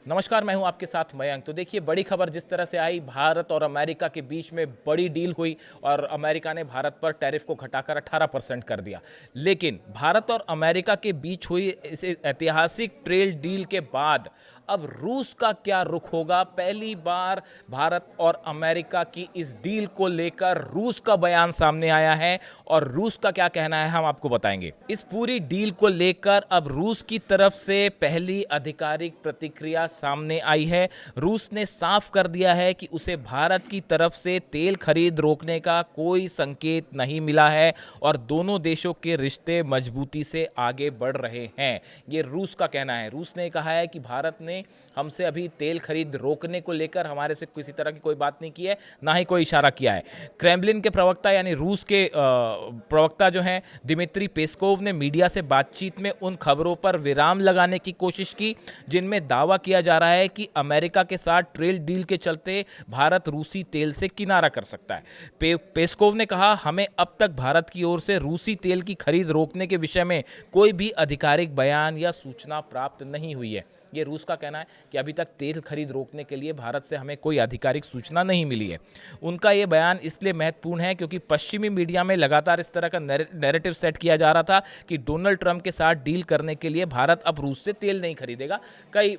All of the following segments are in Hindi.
नमस्कार, मैं हूं आपके साथ मयंक। तो देखिए, बड़ी खबर जिस तरह से आई, भारत और अमेरिका के बीच में बड़ी डील हुई और अमेरिका ने भारत पर टैरिफ को घटाकर 18% कर दिया। लेकिन भारत और अमेरिका के बीच हुई इस ऐतिहासिक ट्रेड डील के बाद अब रूस का क्या रुख होगा? पहली बार भारत और अमेरिका की इस डील को लेकर रूस का बयान सामने आया है और रूस का क्या कहना है हम आपको बताएंगे। इस पूरी डील को लेकर अब रूस की तरफ से पहली आधिकारिक प्रतिक्रिया सामने आई है। रूस ने साफ कर दिया है कि उसे भारत की तरफ से तेल खरीद रोकने का कोई संकेत नहीं मिला है और दोनों देशों के रिश्ते मजबूती से आगे बढ़ रहे हैं। ये रूस का कहना है। रूस ने कहा है कि भारत ने हमसे अभी तेल खरीद रोकने को लेकर हमारे से किसी तरह की कोई बात नहीं की है, ना ही कोई इशारा किया है। क्रेमलिन के प्रवक्ता यानी रूस के प्रवक्ता जो हैं दिमित्री पेस्कोव ने मीडिया से बातचीत में उन खबरों पर विराम लगाने की कोशिश की जिनमें दावा किया जा रहा है कि अमेरिका के साथ ट्रेड डील के चलते भारत रूसी तेल से किनारा कर सकता है। पेस्कोव ने कहा, हमें अब तक भारत की ओर से रूसी तेल की खरीद रोकने के विषय में कोई भी आधिकारिक बयान या सूचना प्राप्त नहीं हुई है। ये रूस का कहना है कि अभी तक तेल खरीद रोकने के लिए भारत से हमें कोई आधिकारिक सूचना नहीं मिली है। उनका ये बयान इसलिए महत्वपूर्ण है क्योंकि पश्चिमी मीडिया में लगातार इस तरह का नैरेटिव सेट किया जा रहा था कि डोनाल्ड ट्रंप के साथ डील करने के लिए भारत अब रूस से तेल नहीं खरीदेगा। कई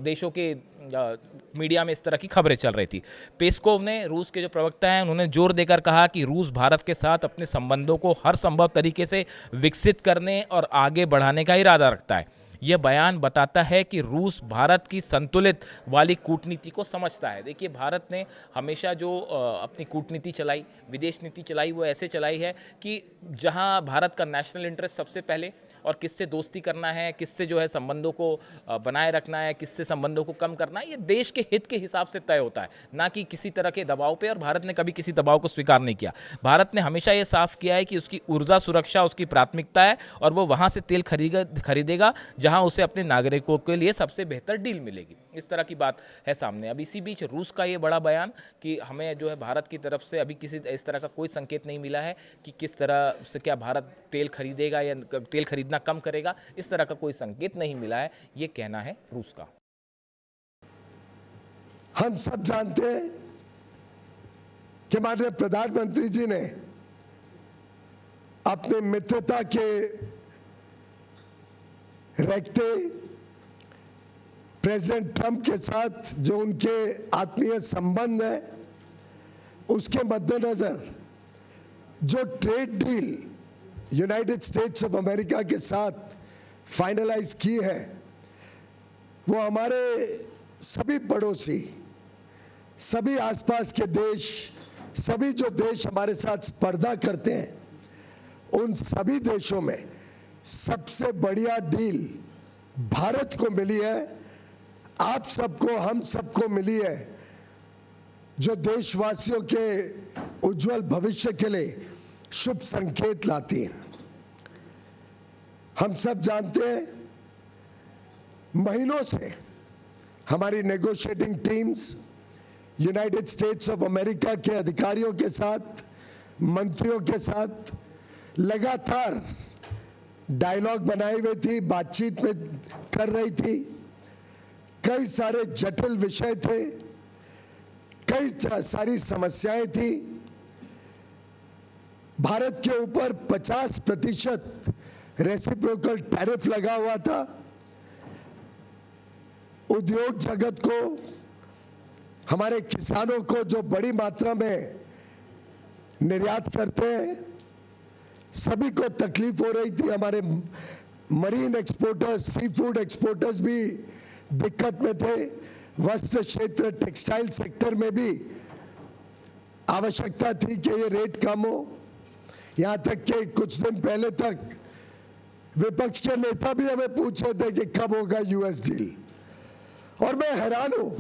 देशों के मीडिया में इस तरह की खबरें चल रही थी। पेस्कोव ने, रूस के जो प्रवक्ता हैं, उन्होंने जोर देकर कहा कि रूस भारत के साथ अपने संबंधों को हर संभव तरीके से विकसित करने और आगे बढ़ाने का इरादा रखता है। यह बयान बताता है कि रूस भारत की संतुलित वाली कूटनीति को समझता है। देखिए, भारत ने हमेशा जो अपनी कूटनीति चलाई, विदेश नीति चलाई, वो ऐसे चलाई है कि जहां भारत का नेशनल इंटरेस्ट सबसे पहले और किससे दोस्ती करना है, किससे जो है संबंधों को बनाए रखना है, किससे संबंधों को कम करना है, ये देश के हित के हिसाब से तय होता है, ना कि किसी तरह के दबाव पे। और भारत ने कभी किसी दबाव को स्वीकार नहीं किया। भारत ने हमेशा ये साफ किया है कि उसकी ऊर्जा सुरक्षा उसकी प्राथमिकता है और वो वहाँ से तेल खरीदेगा जहाँ उसे अपने नागरिकों के लिए सबसे बेहतर डील मिलेगी। इस तरह की बात है सामने। अब इसी बीच रूस का ये बड़ा बयान कि हमें जो है भारत की तरफ से अभी किसी इस तरह का कोई संकेत नहीं मिला है कि किस तरह से क्या भारत तेल खरीदेगा या तेल खरीदना कम करेगा, इस तरह का कोई संकेत नहीं मिला है, ये कहना है रूस का। हम सब जानते हैं कि माननीय प्रधानमंत्री जी ने अपने मित्रता के रखते प्रेसिडेंट ट्रंप के साथ जो उनके आत्मीय संबंध है, उसके मद्देनजर जो trade deal United states of America के साथ फाइनलाइज की है, वो हमारे सभी पड़ोसी, सभी आसपास के देश, सभी जो देश हमारे साथ स्पर्धा करते हैं, उन सभी देशों में सबसे बढ़िया डील भारत को मिली है। आप सबको, हम सबको मिली है, जो देशवासियों के उज्जवल भविष्य के लिए शुभ संकेत लाती है। हम सब जानते हैं, महीनों से हमारी negotiating teams United states of America के अधिकारियों के साथ, मंत्रियों के साथ लगातार डायलॉग बनाई हुई थी, बातचीत में कर रही थी। कई सारे जटिल विषय थे, कई सारी समस्याएं थी। भारत के ऊपर 50% रेसिप्रोकल टैरिफ लगा हुआ था। उद्योग जगत को, हमारे किसानों को जो बड़ी मात्रा में निर्यात करते हैं, सभी को तकलीफ हो रही थी। हमारे marine exporters, sea food exporters भी दिक्कत में थे। वस्त्र क्षेत्र, टेक्सटाइल सेक्टर में भी आवश्यकता थी कि ये रेट कम हो। यहां तक कि कुछ दिन पहले तक विपक्ष के नेता भी हमें पूछ रहे थे कि कब होगा यूएस डील। और मैं हैरान हूं,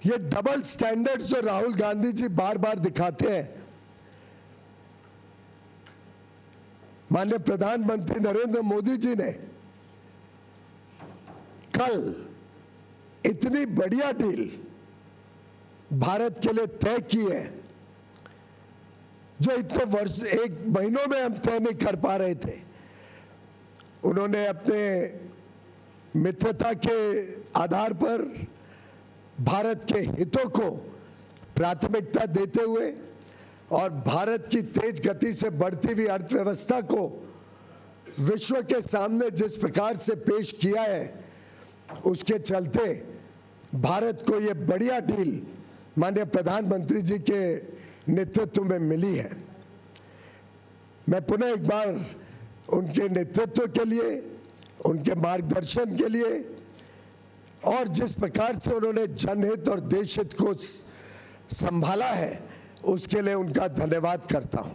ये डबल स्टैंडर्ड्स जो राहुल गांधी जी बार बार दिखाते हैं। माननीय प्रधानमंत्री नरेंद्र मोदी जी ने कल इतनी बढ़िया डील भारत के लिए तय की है, जो इतने वर्ष, एक महीनों में हम तय नहीं कर पा रहे थे। उन्होंने अपने मित्रता के आधार पर भारत के हितों को प्राथमिकता देते हुए और भारत की तेज गति से बढ़ती हुई अर्थव्यवस्था को विश्व के सामने जिस प्रकार से पेश किया है, उसके चलते भारत को ये बढ़िया डील माननीय प्रधानमंत्री जी के नेतृत्व में मिली है। मैं पुनः एक बार उनके नेतृत्व के लिए, उनके मार्गदर्शन के लिए और जिस प्रकार से उन्होंने जनहित और देशहित को संभाला है, उसके लिए उनका धन्यवाद करता हूं।